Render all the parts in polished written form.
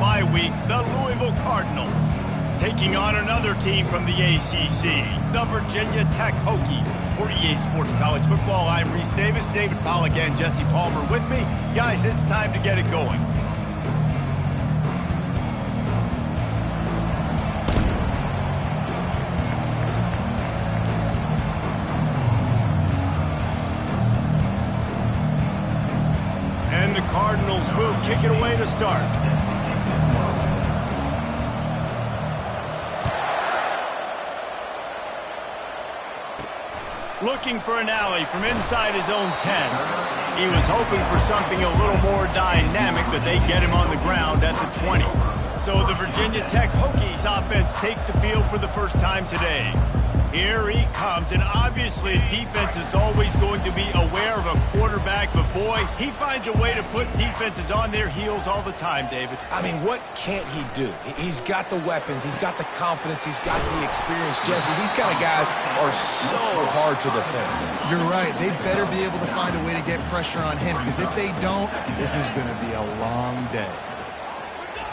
bye week, the Louisville Cardinals, taking on another team from the ACC, the Virginia Tech Hokies. For EA Sports College Football, I'm Reese Davis, David Pollack, and Jesse Palmer with me. Guys, it's time to get it going. And the Cardinals will kick it away to start. Looking for an alley from inside his own 10. He was hoping for something a little more dynamic, but they get him on the ground at the 20. So the Virginia Tech Hokies offense takes the field for the first time today. Here he comes, and obviously defense is always going to be aware of a quarterback, but boy, he finds a way to put defenses on their heels all the time, David. I mean, what can't he do? He's got the weapons, he's got the confidence, he's got the experience. Jesse, these kind of guys are so hard to defend. You're right. They better be able to find a way to get pressure on him, because if they don't, this is going to be a long day.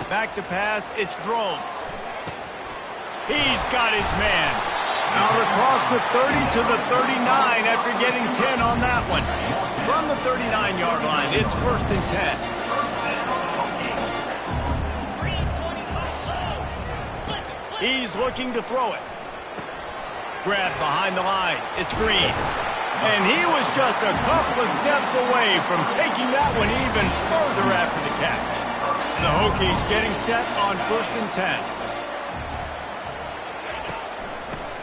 Back to pass, it's Drones. He's got his man. Out across the 30 to the 39 after getting 10 on that one. From the 39-yard line, it's 1st and 10. He's looking to throw it. Grabbed behind the line. It's Green. And he was just a couple of steps away from taking that one even further after the catch. The Hokies getting set on 1st and 10.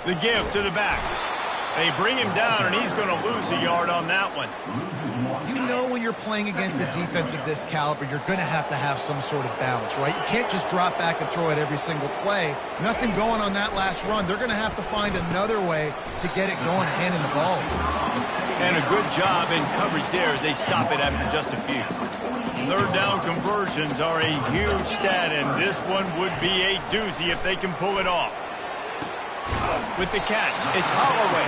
The give to the back. They bring him down, and he's going to lose a yard on that one. You know when you're playing against a defense of this caliber, you're going to have some sort of balance, right? You can't just drop back and throw it every single play. Nothing going on that last run. They're going to have to find another way to get it going, handing the ball. And a good job in coverage there as they stop it after just a few. Third down conversions are a huge stat, and this one would be a doozy if they can pull it off. With the catch, it's Holloway.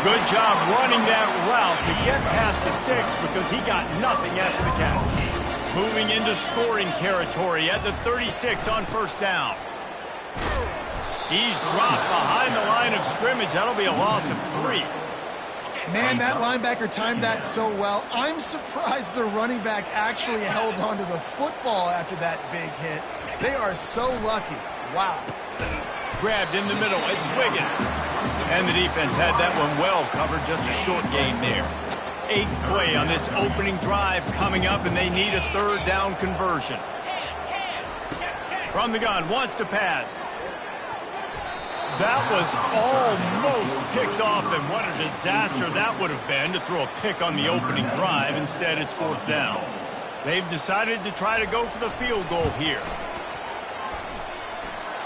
Good job running that route to get past the sticks because he got nothing after the catch. Moving into scoring territory at the 36 on 1st down. He's dropped behind the line of scrimmage. That'll be a loss of 3. Man, that linebacker timed that so well. I'm surprised the running back actually held onto the football after that big hit. They are so lucky. Wow. Grabbed in the middle, it's Wiggins. And the defense had that one well covered, just a short gain there. 8th play on this opening drive coming up, and they need a 3rd down conversion. From the gun, wants to pass. That was almost picked off, and what a disaster that would have been to throw a pick on the opening drive. Instead, it's 4th down. They've decided to try to go for the field goal here.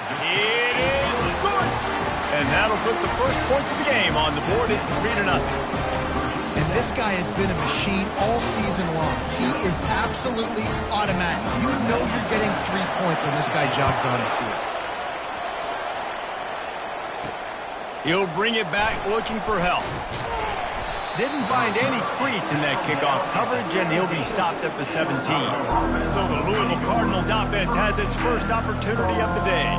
It is good. And that'll put the first points of the game on the board. It's 3-0. And this guy has been a machine all season long. He is absolutely automatic. You know you're getting 3 points when this guy jogs on the field. He'll bring it back looking for help. Didn't find any crease in that kickoff coverage, and he'll be stopped at the 17. So the Louisville Cardinals offense has its first opportunity of the day.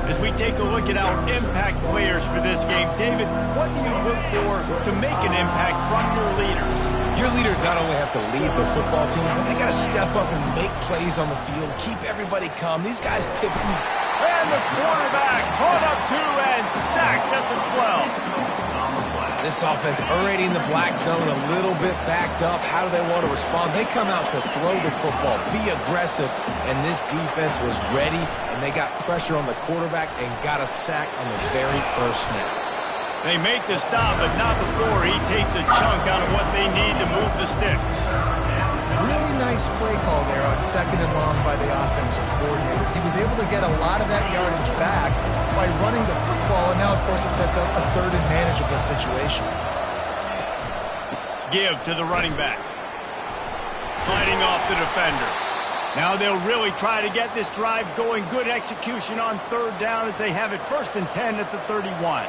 As we take a look at our impact players for this game, David, what do you look for to make an impact from your leaders? Your leaders not only have to lead the football team, but they got to step up and make plays on the field, keep everybody calm. These guys typically... And the quarterback caught up to and sacked at the 12. This offense already in the black zone, a little bit backed up. How do they want to respond? They come out to throw the football, be aggressive, and this defense was ready, and they got pressure on the quarterback and got a sack on the very first snap. They make the stop, but not before he takes a chunk out of what they need to move the sticks. Really nice play call there on 2nd and long by the offensive coordinator. He was able to get a lot of that yardage back by running the football, and now, of course, it sets up a 3rd and manageable situation. Give to the running back. Fighting off the defender. Now they'll really try to get this drive going. Good execution on 3rd down as they have it 1st and 10 at the 31.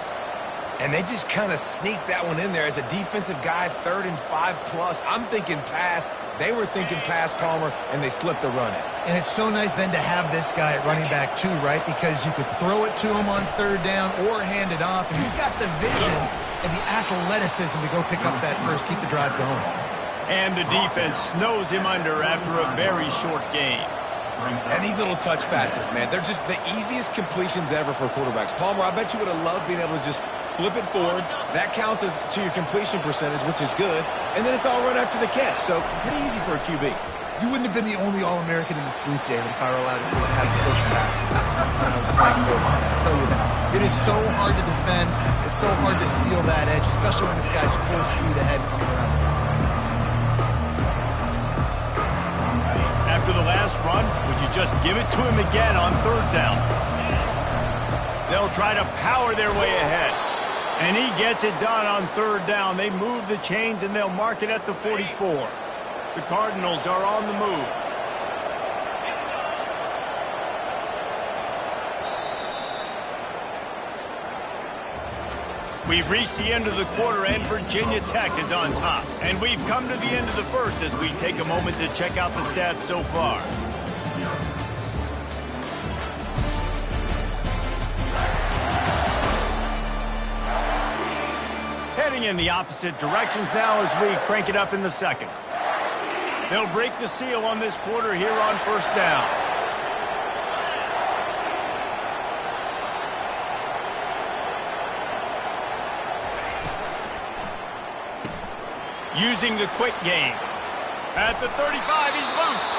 And they just kind of sneaked that one in there as a defensive guy, 3rd and 5+. I'm thinking pass. They were thinking pass, Palmer, and they slipped the run in. And it's so nice then to have this guy at running back too, right? Because you could throw it to him on 3rd down or hand it off. And he's got the vision and the athleticism to go pick up that first, keep the drive going. And the defense snows him under after a very short game. And these little touch passes, man, they're just the easiest completions ever for quarterbacks. Palmer, I bet you would have loved being able to just flip it forward. That counts as to your completion percentage, which is good. And then it's all run after the catch, so pretty easy for a QB. You wouldn't have been the only All-American in this booth, David, if I were allowed to have push passes when I was playing quarterback. I'll tell you that. It is so hard to defend. It's so hard to seal that edge, especially when this guy's full speed ahead coming around the inside. After the last run, would you just give it to him again on 3rd down? They'll try to power their way ahead. And he gets it done on 3rd down. They move the chains and they'll mark it at the 44. The Cardinals are on the move. We've reached the end of the quarter and Virginia Tech is on top. And we've come to the end of the first as we take a moment to check out the stats so far. Heading in the opposite directions now as we crank it up in the second. They'll break the seal on this quarter here on 1st down. Using the quick game. At the 35, he's loose.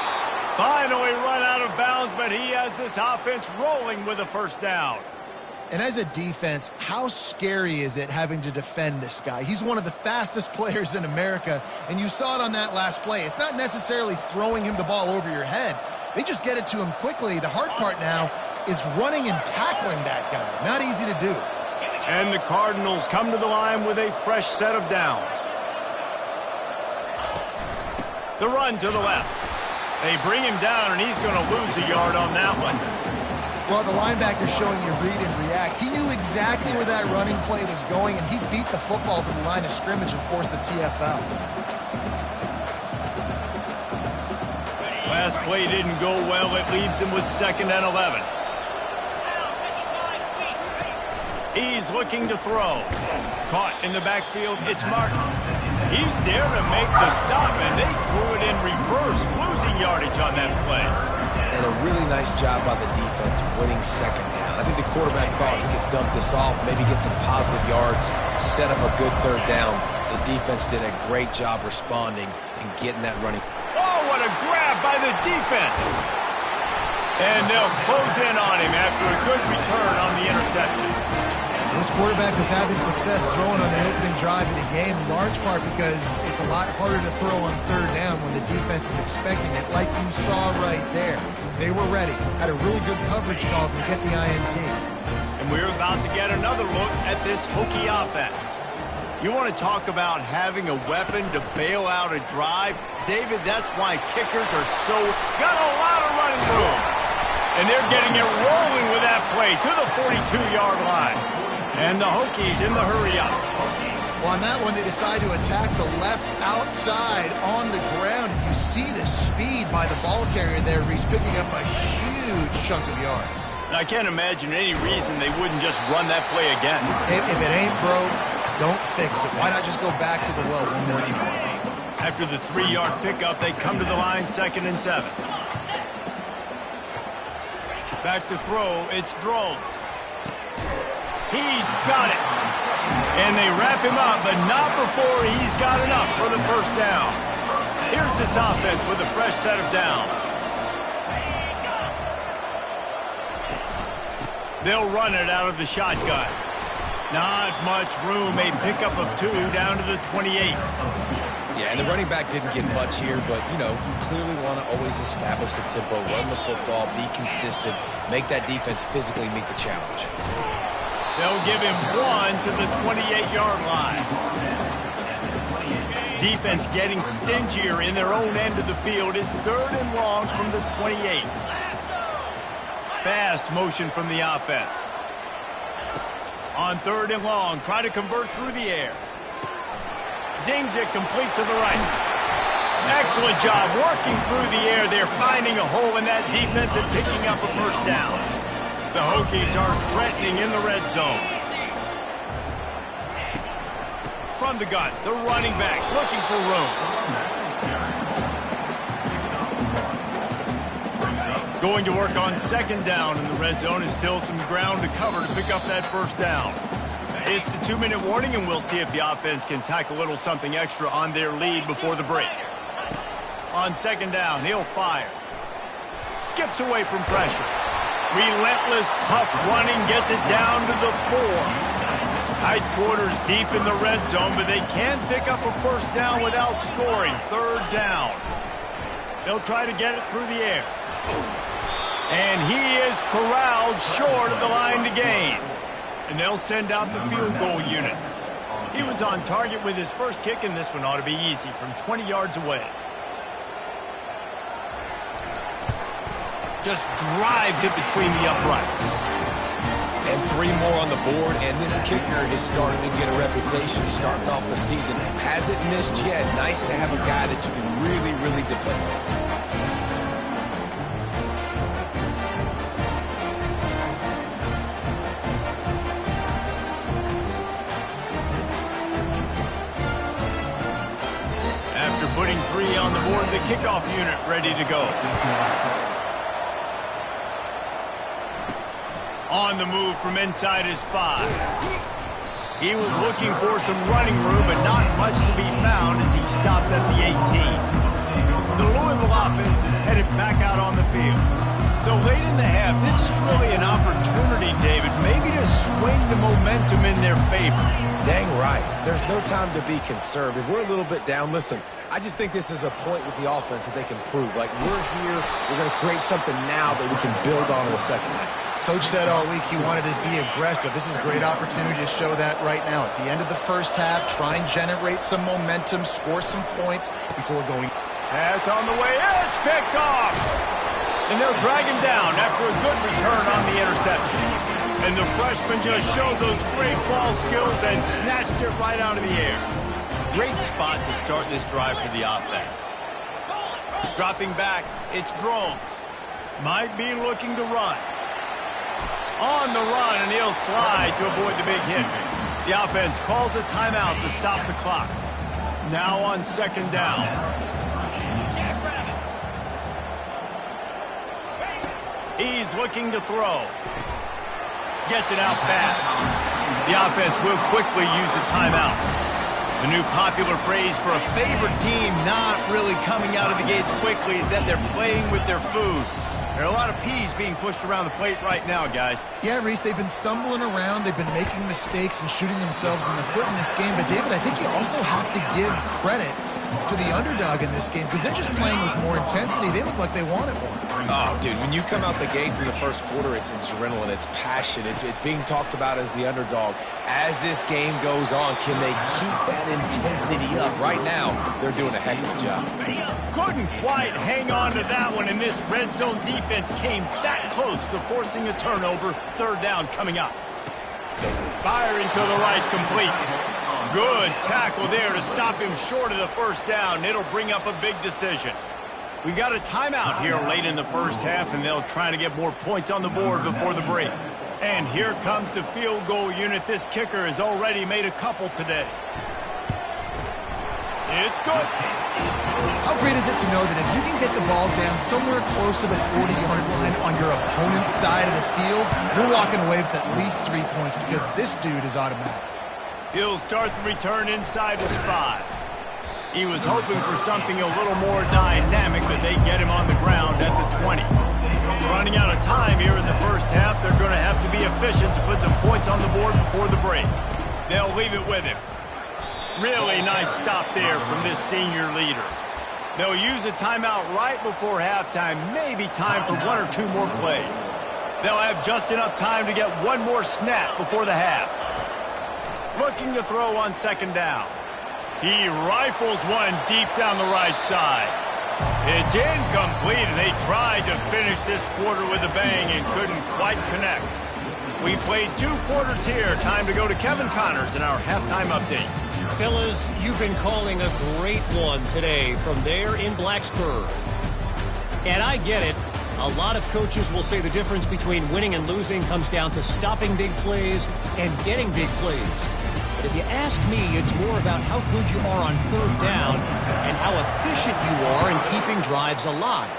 Finally run out of bounds, but he has this offense rolling with a 1st down. And as a defense, how scary is it having to defend this guy? He's one of the fastest players in America, and you saw it on that last play. It's not necessarily throwing him the ball over your head. They just get it to him quickly. The hard part now is running and tackling that guy. Not easy to do. And the Cardinals come to the line with a fresh set of downs. The run to the left. They bring him down, and he's going to lose a yard on that one. Well, the linebacker showing you read and react. He knew exactly where that running play was going, and he beat the football to the line of scrimmage and forced the TFL. Last play didn't go well. It leaves him with 2nd and 11. He's looking to throw. Caught in the backfield, it's Martin. He's there to make the stop, and they threw it in reverse, losing yardage on that play. And a really nice job by the defense winning 2nd down. I think the quarterback thought he could dump this off, maybe get some positive yards, set up a good 3rd down. The defense did a great job responding and getting that running. Oh, what a grab by the defense. And they'll close in on him after a good return on the interception. This quarterback was having success throwing on the opening drive of the game, in large part because it's a lot harder to throw on 3rd down when the defense is expecting it, like you saw right there. They were ready, had a really good coverage call to get the INT. And we're about to get another look at this Hokie offense. You want to talk about having a weapon to bail out a drive? David, that's why kickers are so... got a lot of running room. And they're getting it rolling with that play to the 42-yard line. And the Hokies in the hurry-up. Well, on that one, they decide to attack the left outside on the ground. And you see the speed by the ball carrier there. He's picking up a huge chunk of yards. And I can't imagine any reason they wouldn't just run that play again. If it ain't broke, don't fix it. Why not just go back to the well one more time? After the 3-yard pickup, they come to the line 2nd and 7. Back to throw, it's Drones. He's got it. And they wrap him up, but not before he's got enough for the 1st down. Here's this offense with a fresh set of downs. They'll run it out of the shotgun. Not much room. A pickup of 2 down to the 28. Yeah, and the running back didn't get much here, but, you know, you clearly want to always establish the tempo, run the football, be consistent, make that defense physically meet the challenge. They'll give him 1 to the 28-yard line. Defense getting stingier in their own end of the field. It's 3rd and long from the 28. Fast motion from the offense. On 3rd and long, try to convert through the air. Zings it complete to the right. Excellent job working through the air. They're finding a hole in that defense and picking up a first down. The Hokies are threatening in the red zone. From the gun, the running back looking for room. Going to work on 2nd down in the red zone, and still some ground to cover to pick up that first down. It's the 2-minute warning, and we'll see if the offense can tack a little something extra on their lead before the break. On 2nd down, he'll fire. Skips away from pressure. Relentless, tough running, gets it down to the 4. Tight quarters deep in the red zone, but they can't pick up a first down without scoring. 3rd down. They'll try to get it through the air. And he is corralled short of the line to gain. And they'll send out the field goal unit. He was on target with his first kick, and this one ought to be easy from 20 yards away. Just drives it between the uprights. And 3 more on the board, and this kicker is starting to get a reputation starting off the season. Hasn't missed yet. Nice to have a guy that you can really, really depend on. Putting 3 on the board, the kickoff unit ready to go. On the move from inside his 5. He was looking for some running room, but not much to be found as he stopped at the 18. The Louisville offense is headed back out on the field. So late in the half, this is really an opportunity, David, maybe to swing the momentum in their favor. Dang right. There's no time to be conservative. We're a little bit down. Listen, I just think this is a point with the offense that they can prove. Like, we're here, we're going to create something now that we can build on in the second half. Coach said all week he wanted to be aggressive. This is a great opportunity to show that right now. At the end of the first half, try and generate some momentum, score some points before going. Pass on the way. It's picked off. And they'll drag him down after a good return on the interception. And the freshman just showed those great ball skills and snatched it right out of the air. Great spot to start this drive for the offense. Dropping back, it's Drones. Might be looking to run. On the run, and he'll slide to avoid the big hit. The offense calls a timeout to stop the clock. Now on 2nd down. He's looking to throw. Gets it out fast. The offense will quickly use a timeout. The new popular phrase for a favored team not really coming out of the gates quickly is that they're playing with their food. There are a lot of peas being pushed around the plate right now, guys. Yeah, Reese, they've been stumbling around. They've been making mistakes and shooting themselves in the foot in this game. But, David, I think you also have to give credit to the underdog in this game because they're just playing with more intensity. They look like they want it more. Oh, dude, when you come out the gates in the first quarter, it's adrenaline, it's passion, it's being talked about as the underdog. As this game goes on, can they keep that intensity up? Right now, they're doing a heck of a job. Couldn't quite hang on to that one, and this red zone defense came that close to forcing a turnover. 3rd down coming up. Firing to the right, complete. Good tackle there to stop him short of the first down. It'll bring up a big decision. We got a timeout here late in the first half, and they'll try to get more points on the board before the break. And here comes the field goal unit. This kicker has already made a couple today. It's good. How great is it to know that if you can get the ball down somewhere close to the 40-yard line on your opponent's side of the field, you're walking away with at least 3 points because this dude is automatic. He'll start the return inside his 5. He was hoping for something a little more dynamic, but they get him on the ground at the 20. Running out of time here in the first half, they're going to have to be efficient to put some points on the board before the break. They'll leave it with him. Really nice stop there from this senior leader. They'll use a timeout right before halftime, maybe time for 1 or 2 more plays. They'll have just enough time to get 1 more snap before the half. Looking to throw on 2nd down. He rifles one deep down the right side. It's incomplete, and they tried to finish this quarter with a bang and couldn't quite connect. We played 2 quarters here. Time to go to Kevin Connors in our halftime update. Fellas, you've been calling a great one today from there in Blacksburg. And I get it. A lot of coaches will say the difference between winning and losing comes down to stopping big plays and getting big plays. But if you ask me, it's more about how good you are on third down and how efficient you are in keeping drives alive.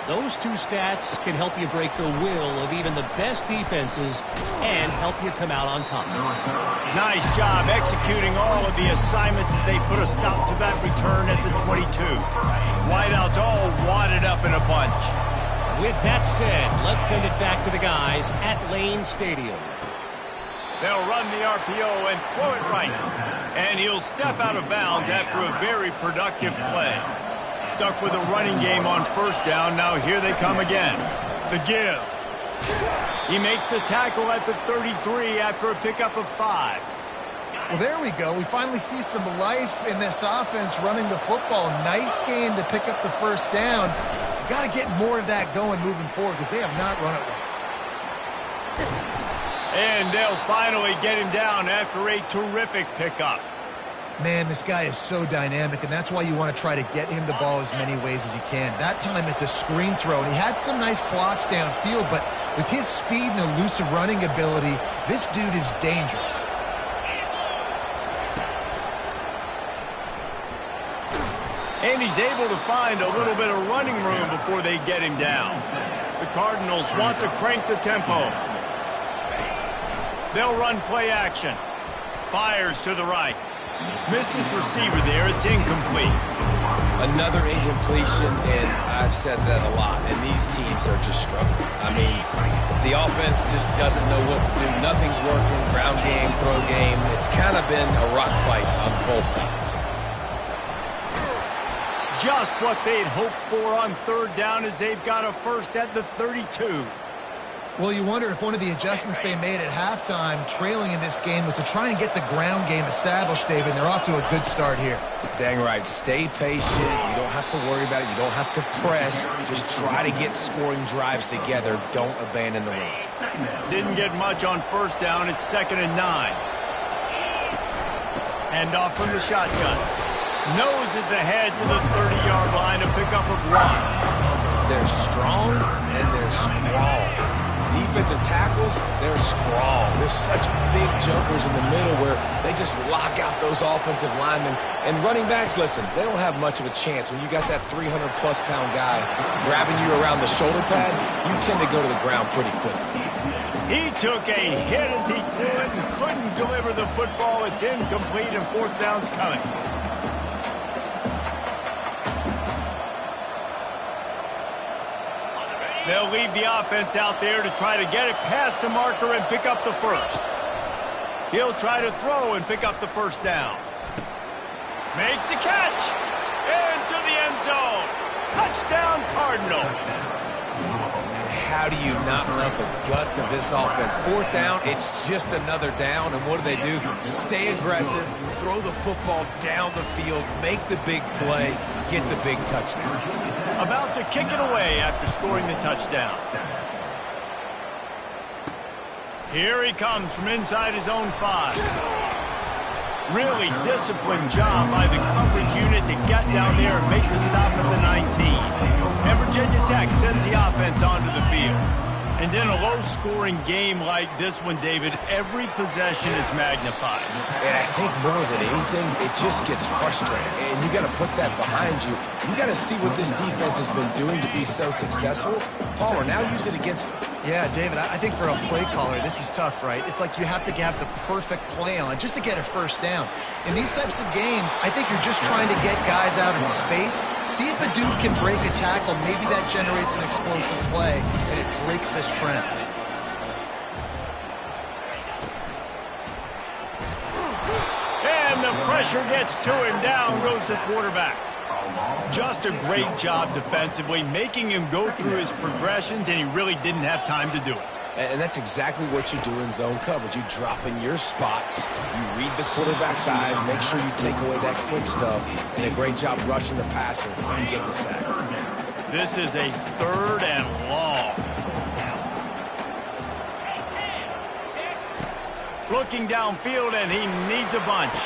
Those 2 stats can help you break the will of even the best defenses and help you come out on top. Nice job executing all of the assignments as they put a stop to that return at the 22. Wideouts all wadded up in a bunch. With that said, let's send it back to the guys at Lane Stadium. They'll run the RPO and throw it right. And he'll step out of bounds after a very productive play. Stuck with a running game on first down. Now here they come again. The give. He makes the tackle at the 33 after a pickup of 5. Well, there we go. We finally see some life in this offense running the football. Nice game to pick up the first down. You got to get more of that going moving forward because they have not run it well. And they'll finally get him down after a terrific pickup. Man, this guy is so dynamic, and that's why you want to try to get him the ball as many ways as you can. That time it's a screen throw, and he had some nice blocks downfield, but with his speed and elusive running ability, this dude is dangerous. And he's able to find a little bit of running room before they get him down. The Cardinals want to crank the tempo. They'll run play action. Fires to the right. Missed his receiver there. It's incomplete. Another incompletion, and I've said that a lot, and these teams are just struggling. I mean, the offense just doesn't know what to do. Nothing's working. Ground game, throw game. It's kind of been a rock fight on both sides. Just what they'd hoped for on third down as they've got a first at the 32. Well, you wonder if one of the adjustments they made at halftime, trailing in this game, was to try and get the ground game established, David. They're off to a good start here. Dang right. Stay patient. You don't have to worry about it. You don't have to press. Just try to get scoring drives together. Don't abandon the run. Didn't get much on first down. It's 2nd and 9. Hand off from the shotgun. Noses ahead to the 30-yard line, a pickup of 1. They're strong and they're scrawl. Defensive tackles, they're scrawl. There's such big jokers in the middle where they just lock out those offensive linemen. And running backs, listen, they don't have much of a chance. When you got that 300-plus pound guy grabbing you around the shoulder pad, you tend to go to the ground pretty quickly. He took a hit as he threw it and couldn't deliver the football. It's incomplete and 4th down's coming. They'll leave the offense out there to try to get it past the marker and pick up the first. He'll try to throw and pick up the first down. Makes the catch. Into the end zone. Touchdown, Cardinals. And how do you not love the guts of this offense? 4th down, it's just another down. And what do? Stay aggressive, throw the football down the field, make the big play, get the big touchdown. About to kick it away after scoring the touchdown. Here he comes from inside his own 5. Really disciplined job by the coverage unit to get down there and make the stop at the 19. And Virginia Tech sends the offense onto the field. And in a low-scoring game like this one, David, every possession is magnified. And I think more than anything, it just gets frustrating. And you got to put that behind you. You got to see what this defense has been doing to be so successful. Palmer, now use it against them. Yeah, David, I think for a play caller, this is tough, right? It's like you have to have the perfect play on just to get a first down. In these types of games, I think you're just trying to get guys out in space, see if a dude can break a tackle. Maybe that generates an explosive play, and it breaks this trend. And the pressure gets to him. Down goes the quarterback. Just a great job defensively, making him go through his progressions, and he really didn't have time to do it. And that's exactly what you do in zone coverage. You drop in your spots, you read the quarterback's eyes, make sure you take away that quick stuff, and a great job rushing the passer. You get the sack. This is a 3rd and long. Looking downfield, and he needs a bunch.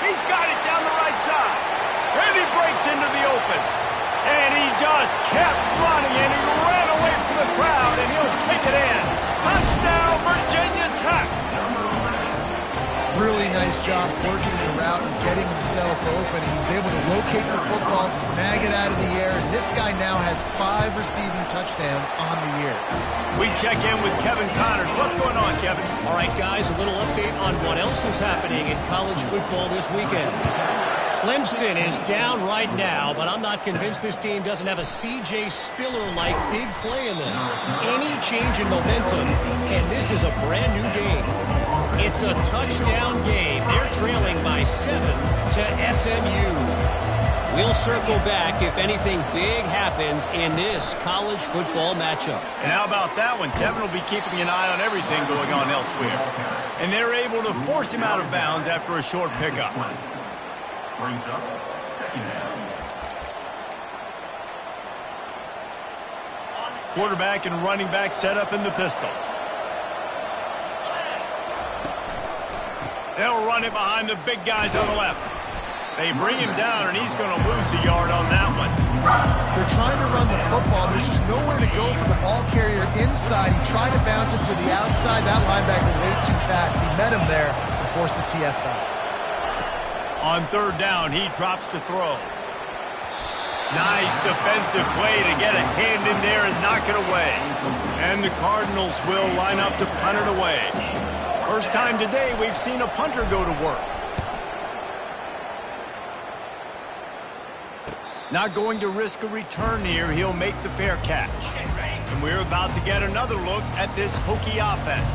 He's got it down the right side. And he breaks into the open. And he just kept running, and he ran away from the crowd, and he'll take it in. Touchdown, Virginia Tech. Really nice job working the route and getting himself open. He was able to locate the football, snag it out of the air, and this guy now has 5 receiving touchdowns on the year. We check in with Kevin Connors. What's going on, Kevin? All right, guys, a little update on what else is happening in college football this weekend. Clemson is down right now, but I'm not convinced this team doesn't have a C.J. Spiller-like big play in them. Any change in momentum, and this is a brand-new game. It's a touchdown game. They're trailing by 7 to SMU. We'll circle back if anything big happens in this college football matchup. And how about that one? Kevin will be keeping an eye on everything going on elsewhere. And they're able to force him out of bounds after a short pickup. Brings up second down. Quarterback and running back set up in the pistol. They'll run it behind the big guys on the left. They bring him down, and he's going to lose a yard on that one. They're trying to run the football. There's just nowhere to go for the ball carrier inside. He tried to bounce it to the outside. That linebacker way too fast. He met him there and forced the TFL. On third down, he drops to throw. Nice defensive play to get a hand in there and knock it away. And the Cardinals will line up to punt it away. First time today we've seen a punter go to work. Not going to risk a return here. He'll make the fair catch. And we're about to get another look at this Hokie offense.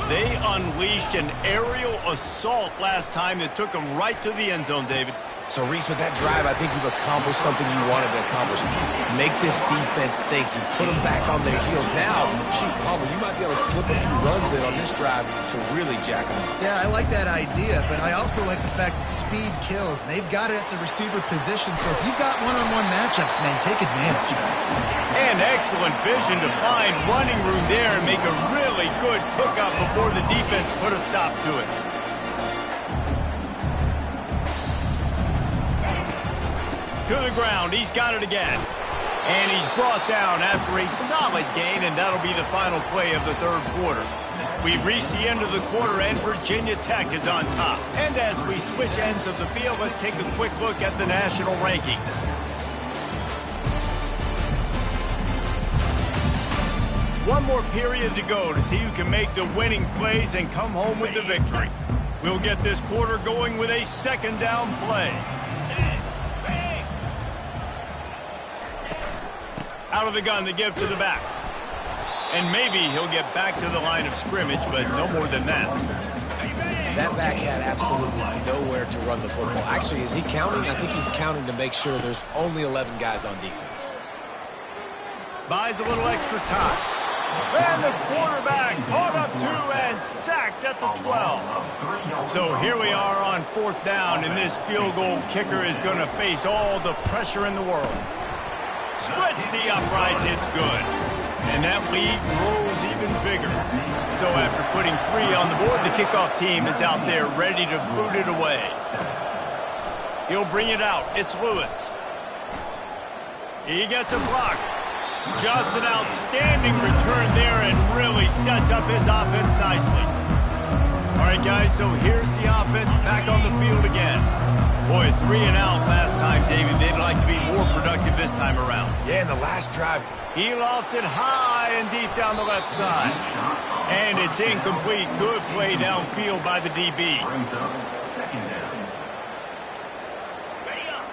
They unleashed an aerial assault last time that took them right to the end zone, David. So, Reese, with that drive, I think you've accomplished something you wanted to accomplish. Make this defense think. You put them back on their heels. Now, shoot, Palmer, you might be able to slip a few runs in on this drive to really jack them up. Yeah, I like that idea, but I also like the fact that speed kills. And they've got it at the receiver position, so if you've got one-on-one matchups, man, take advantage. And excellent vision to find running room there and make a really good pickup before the defense put a stop to it. To the ground, he's got it again. And he's brought down after a solid gain, and that'll be the final play of the third quarter. We've reached the end of the quarter, and Virginia Tech is on top. And as we switch ends of the field, let's take a quick look at the national rankings. One more period to go to see who can make the winning plays and come home with the victory. We'll get this quarter going with a second down play. Out of the gun to give to the back. And maybe he'll get back to the line of scrimmage, but no more than that. That back had absolutely nowhere to run the football. Actually, is he counting? I think he's counting to make sure there's only 11 guys on defense. Buys a little extra time. And the quarterback caught up to and sacked at the 12. So here we are on fourth down, and this field goal kicker is going to face all the pressure in the world. Splits the uprights, it's good. And that lead grows even bigger. So after putting 3 on the board, the kickoff team is out there ready to boot it away. He'll bring it out. It's Lewis. He gets a block. Just an outstanding return there and really sets up his offense nicely. All right, guys, so here's the offense back on the field again. Boy, 3 and out last time, David. They'd like to be more productive this time around. Yeah, in the last drive. He lofts it high and deep down the left side. And it's incomplete. Good play downfield by the DB.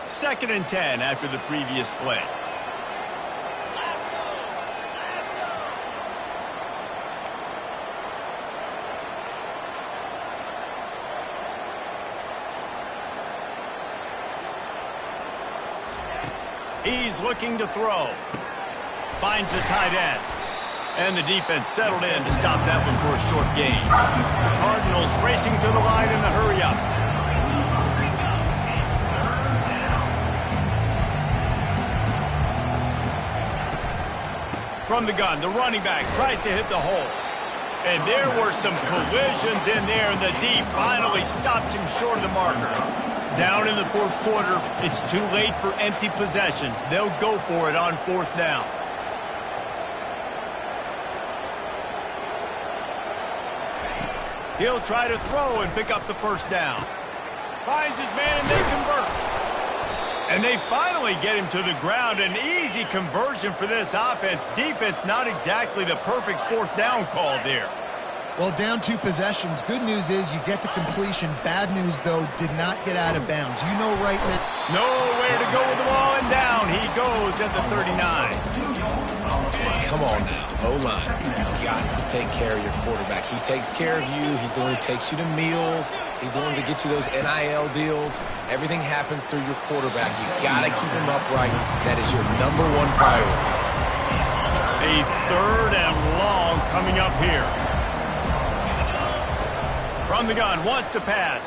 Second and 10 after the previous play. He's looking to throw. Finds the tight end. And the defense settled in to stop that one for a short gain. The Cardinals racing to the line in the hurry up. From the gun, the running back tries to hit the hole. And there were some collisions in there, and the D finally stopped him short of the marker. Down in the fourth quarter, it's too late for empty possessions. They'll go for it on fourth down. He'll try to throw and pick up the first down. Finds his man, and they convert. And they finally get him to the ground. An easy conversion for this offense. Defense, not exactly the perfect fourth down call there. Well, down 2 possessions. Good news is you get the completion. Bad news, though, did not get out of bounds. You know right now. Nowhere to go with the ball, and down he goes at the 39. Come on now, O-line. You've got to take care of your quarterback. He takes care of you. He's the one who takes you to meals. He's the one that gets you those NIL deals. Everything happens through your quarterback. You got to keep him upright. That is your #1 priority. A 3rd and long coming up here. From the gun, wants to pass.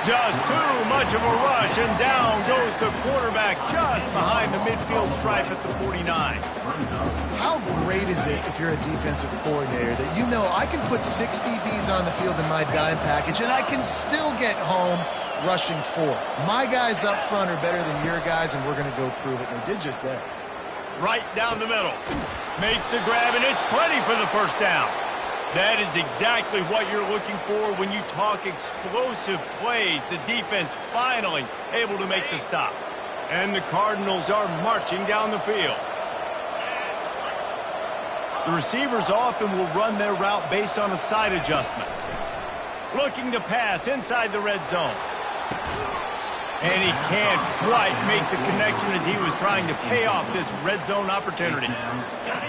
Just too much of a rush, and down goes the quarterback just behind the midfield stripe at the 49. How great is it if you're a defensive coordinator that you know I can put 6 DBs on the field in my dime package and I can still get home rushing 4. My guys up front are better than your guys, and we're going to go prove it. And they did just that. Right down the middle. Makes the grab, and it's plenty for the first down. That is exactly what you're looking for when you talk explosive plays. The defense finally able to make the stop. And the Cardinals are marching down the field. The receivers often will run their route based on a side adjustment. Looking to pass inside the red zone. And he can't quite make the connection as he was trying to pay off this red zone opportunity.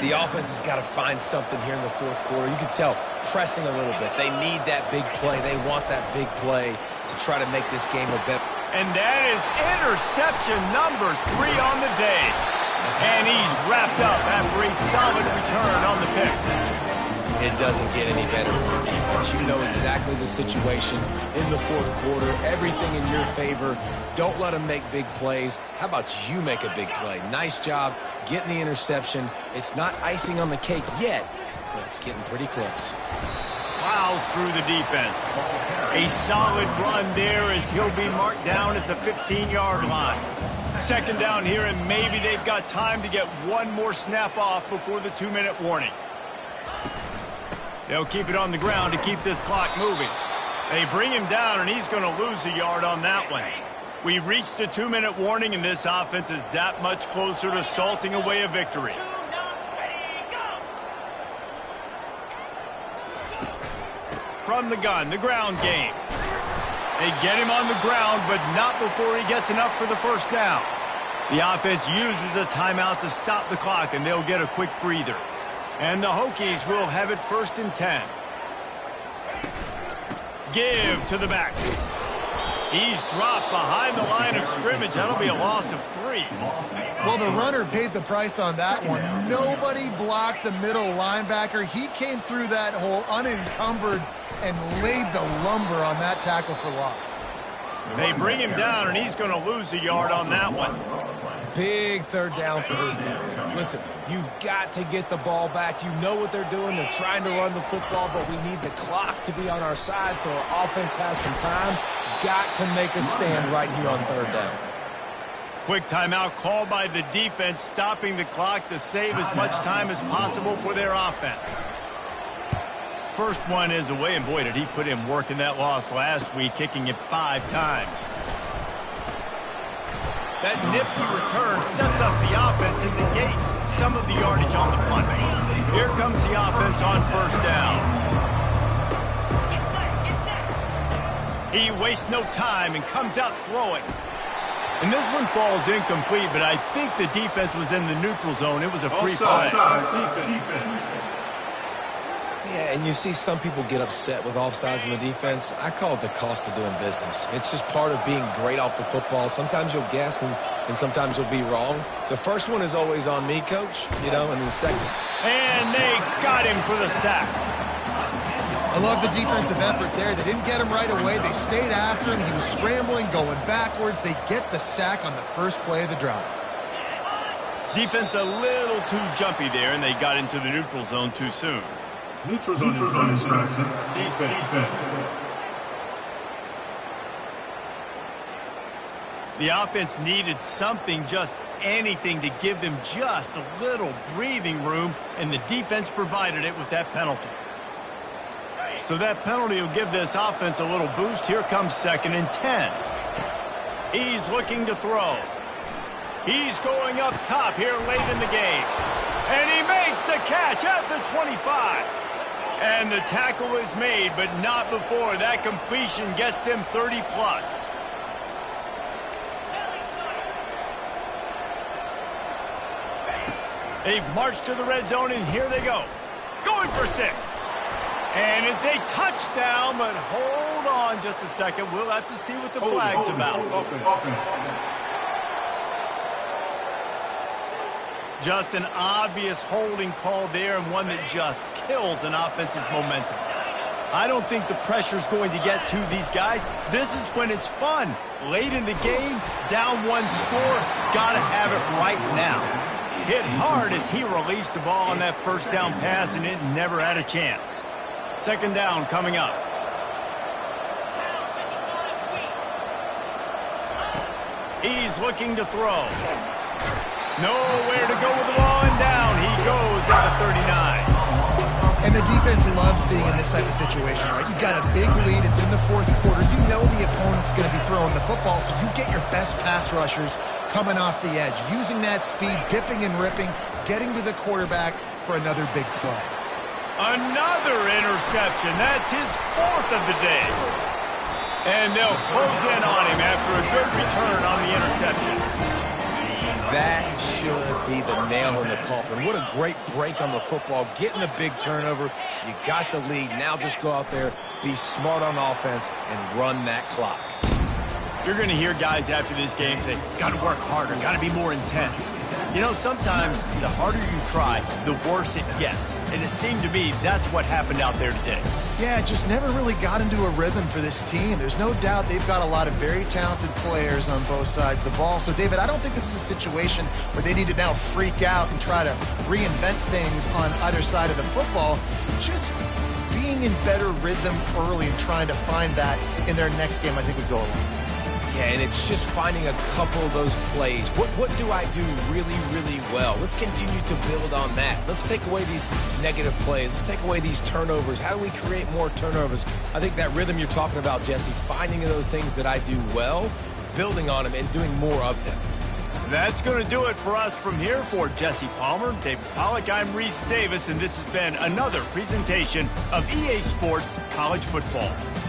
The offense has got to find something here in the fourth quarter. You can tell pressing a little bit. They need that big play. They want that big play to try to make this game a better. And that is interception number 3 on the day. And he's wrapped up after a solid return on the pick. It doesn't get any better for the defense. You know exactly the situation in the fourth quarter. Everything in your favor. Don't let them make big plays. How about you make a big play? Nice job getting the interception. It's not icing on the cake yet, but it's getting pretty close. Plows through the defense. A solid run there as he'll be marked down at the 15-yard line. 2nd down here, and maybe they've got time to get one more snap off before the 2-minute warning. They'll keep it on the ground to keep this clock moving. They bring him down, and he's going to lose a yard on that one. We've reached the 2-minute warning, and this offense is that much closer to salting away a victory. From the gun, the ground game. They get him on the ground, but not before he gets enough for the first down. The offense uses a timeout to stop the clock, and they'll get a quick breather. And the Hokies will have it 1st and 10. Give to the back. He's dropped behind the line of scrimmage. That'll be a loss of 3. Well, the runner paid the price on that one. Nobody blocked the middle linebacker. He came through that hole unencumbered and laid the lumber on that tackle for loss. They bring him down, and he's going to lose a yard on that one. Big 3rd down for this defense. Listen, you've got to get the ball back. You know what they're doing. They're trying to run the football, but we need the clock to be on our side so our offense has some time. Got to make a stand right here on 3rd down. Quick timeout called by the defense, stopping the clock to save as much time as possible for their offense. First one is away, and boy, did he put in work in that loss last week, kicking it 5 times. That nifty return sets up the offense and negates some of the yardage on the punt. Here comes the offense on 1st down. He wastes no time and comes out throwing. And this one falls incomplete, but I think the defense was in the neutral zone. It was a free play. Yeah, and you see some people get upset with offsides in the defense. I call it the cost of doing business. It's just part of being great off the football. Sometimes you'll guess and sometimes you'll be wrong. The first one is always on me, Coach, and then the second. And they got him for the sack. I love the defensive effort there. They didn't get him right away. They stayed after him. He was scrambling, going backwards. They get the sack on the first play of the drive. Defense a little too jumpy there, and they got into the neutral zone too soon. Neutral zone infraction. Defense. The offense needed something, just anything, to give them just a little breathing room, and the defense provided it with that penalty. So that penalty will give this offense a little boost. Here comes 2nd and 10. He's looking to throw. He's going up top here late in the game. And he makes the catch at the 25. And the tackle is made, but not before that completion gets them 30+. They've marched to the red zone, and here they go. Going for 6. And it's a touchdown, but hold on just a second. We'll have to see what the flag's about. Just an obvious holding call there, and one that just kills an offense's momentum. I don't think the pressure's going to get to these guys. This is when it's fun. Late in the game, down 1 score, gotta have it right now. Hit hard as he released the ball on that first down pass, and it never had a chance. 2nd down coming up. He's looking to throw. Nowhere to go with the ball, and down he goes at the 39. And the defense loves being in this type of situation, right? You've got a big lead. It's in the 4th quarter. You know the opponent's going to be throwing the football, so you get your best pass rushers coming off the edge, using that speed, dipping and ripping, getting to the quarterback for another big play. Another interception. That's his 4th of the day. And they'll close in on him after a good return on the interception. That should be the nail in the coffin. What a great break on the football. Getting a big turnover. You got the lead. Now just go out there, be smart on offense, and run that clock. You're going to hear guys after this game say, got to work harder, got to be more intense. You know, sometimes the harder you try, the worse it gets. And it seemed to me that's what happened out there today. Yeah, it just never really got into a rhythm for this team. There's no doubt they've got a lot of very talented players on both sides of the ball. So, David, I don't think this is a situation where they need to now freak out and try to reinvent things on either side of the football. Just being in better rhythm early and trying to find that in their next game, I think would go a long way. Yeah, and it's just finding a couple of those plays. What do I do really, really well? Let's continue to build on that. Let's take away these negative plays. Let's take away these turnovers. How do we create more turnovers? I think that rhythm you're talking about, Jesse, finding those things that I do well, building on them, and doing more of them. That's going to do it for us from here. For Jesse Palmer, David Pollack, I'm Reese Davis, and this has been another presentation of EA Sports College Football.